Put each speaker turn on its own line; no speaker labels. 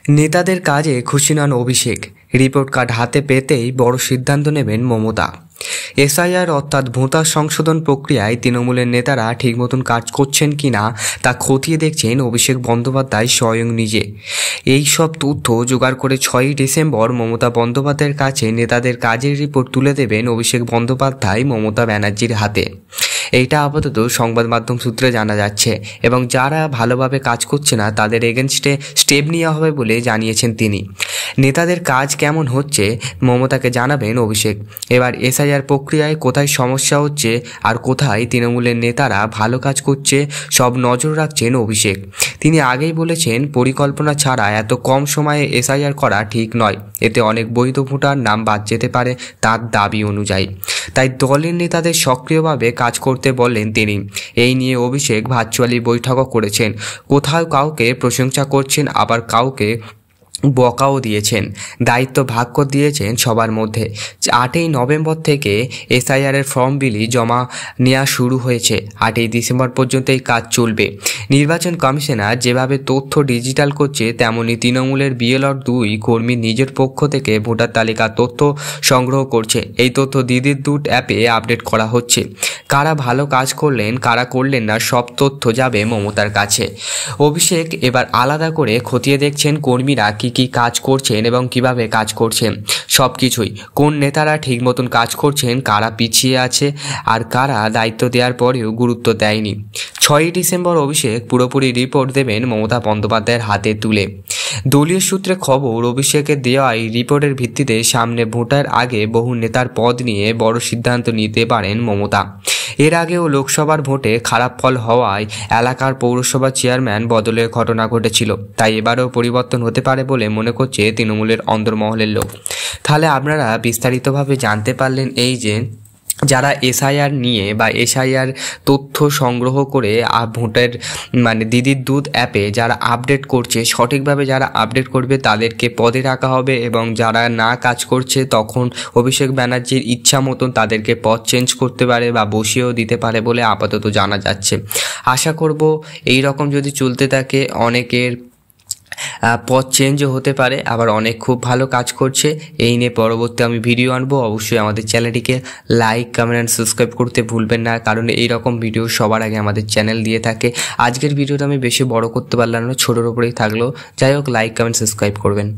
নেতাদের কাজে খুশি নন অভিষেক। রিপোর্ট কার্ড হাতে পেতেই বড় সিদ্ধান্ত নেবেন মমতা। এসআইআর অর্থাৎ ভোটার সংশোধন প্রক্রিয়ায় তৃণমূলের নেতারা ঠিক মতন কাজ করছেন কি না তা খতিয়ে দেখছেন অভিষেক বন্দ্যোপাধ্যায় স্বয়ং নিজে। এই সব তথ্য জোগাড় করে 6ই ডিসেম্বর মমতা বন্দ্যোপাধ্যায়ের কাছে নেতাদের কাজের রিপোর্ট তুলে দেবেন অভিষেক বন্দ্যোপাধ্যায় মমতা ব্যানার্জির হাতে। এইটা আপাতত সংবাদ মাধ্যম সূত্রে জানা যাচ্ছে এবং যারা ভালোভাবে কাজ করছে না তাদের এগেনস্টে স্টেপ নেওয়া হবে বলে জানিয়েছেন তিনি। নেতাদের কাজ কেমন হচ্ছে মমতাকে জানাবেন অভিষেক। এবার এসআইআর প্রক্রিয়ায় কোথায় সমস্যা হচ্ছে আর কোথায় তৃণমূলের নেতারা ভালো কাজ করছে সব নজর রাখছেন অভিষেক। তিনি আগেই বলেছেন, পরিকল্পনা ছাড়া এত কম সময়ে এসআইআর করা ঠিক নয়, এতে অনেক বৈধ ভোটার নাম বাদ যেতে পারে তার দাবি অনুযায়ী। তাই দলের নেতাদের সক্রিয়ভাবে কাজ করতে বললেন তিনি। এই নিয়ে অভিষেক ভার্চুয়ালি বৈঠকও করেছেন। কোথাও কাউকে প্রশংসা করছেন, আবার কাউকে বকাও দিয়েছেন। দায়িত্ব ভাগ করে দিয়েছেন সবার মধ্যে। 8ই নভেম্বর থেকে এসআইআরের ফর্ম বিলি জমা নেওয়া শুরু হয়েছে। 8ই ডিসেম্বর পর্যন্ত এই কাজ চলবে। নির্বাচন কমিশনার যেভাবে তথ্য ডিজিটাল করছে, তেমনি তৃণমূলের বিএলআর 2 কর্মী নিজের পক্ষ থেকে ভোটার তালিকার তথ্য সংগ্রহ করছে। এই তথ্য দিদির দুট অ্যাপে আপডেট করা হচ্ছে। কারা ভালো কাজ করলেন, কারা করলেন না, সব তথ্য যাবে মমতার কাছে। অভিষেক এবার আলাদা করে খতিয়ে দেখছেন কর্মীরা কি কাজ করছেন এবং কিভাবে কাজ করছেন সব কিছুই। কোন নেতারা ঠিক মতন কাজ করছেন, কারা পিছিয়ে আছে আর কারা দায়িত্ব দেওয়ার পরেও গুরুত্ব দেয়নি। 6ই ডিসেম্বর অভিষেক পুরোপুরি রিপোর্ট দেবেন মমতা বন্দ্যোপাধ্যায়ের হাতে তুলে। দলীয় সূত্রে খবর, অভিষেকের দেওয়া এই রিপোর্টের ভিত্তিতে সামনে ভোটার আগে বহু নেতার পদ নিয়ে বড় সিদ্ধান্ত নিতে পারেন মমতা। এর আগেও লোকসভার ভোটে খারাপ ফল হওয়ায় এলাকার পৌরসভা চেয়ারম্যান বদলের ঘটনা ঘটেছিল। তাই এবারেও পরিবর্তন হতে পারে বলে মনে করছে তৃণমূলের অন্দরমহলের লোক। তাহলে আপনারা বিস্তারিতভাবে জানতে পারলেন এই যে যারা এসআইআর নিয়ে বা এসআইআর তথ্য সংগ্রহ করে ভোটের দিদির দুধ অ্যাপে যারা আপডেট করছে, সঠিকভাবে যারা আপডেট করবে তাদেরকে পদে রাখা হবে এবং যারা না কাজ করছে তখন অভিষেক ব্যানার্জির ইচ্ছা মতন তাদেরকে পদ চেঞ্জ করতে পারে বা বসিয়েও দিতে পারে বলে আপাতত জানা যাচ্ছে। আশা করব এই রকম যদি চলতে থাকে অনেকের পথ চেঞ্জও হতে পারে, আবার অনেক খুব ভালো কাজ করছে। এই নিয়ে পরবর্তী আমি ভিডিও আনবো। অবশ্যই আমাদের চ্যানেলটিকে লাইক, কমেন্ট অ্যান্ড সাবস্ক্রাইব করতে ভুলবেন না, কারণ এই রকম ভিডিও সবার আগে আমাদের চ্যানেল দিয়ে থাকে। আজকের ভিডিওটা আমি বেশি বড় করতে পারলাম না, ছোটোর উপরেই থাকলো। যাই হোক, লাইক, কমেন্ট, সাবস্ক্রাইব করবেন।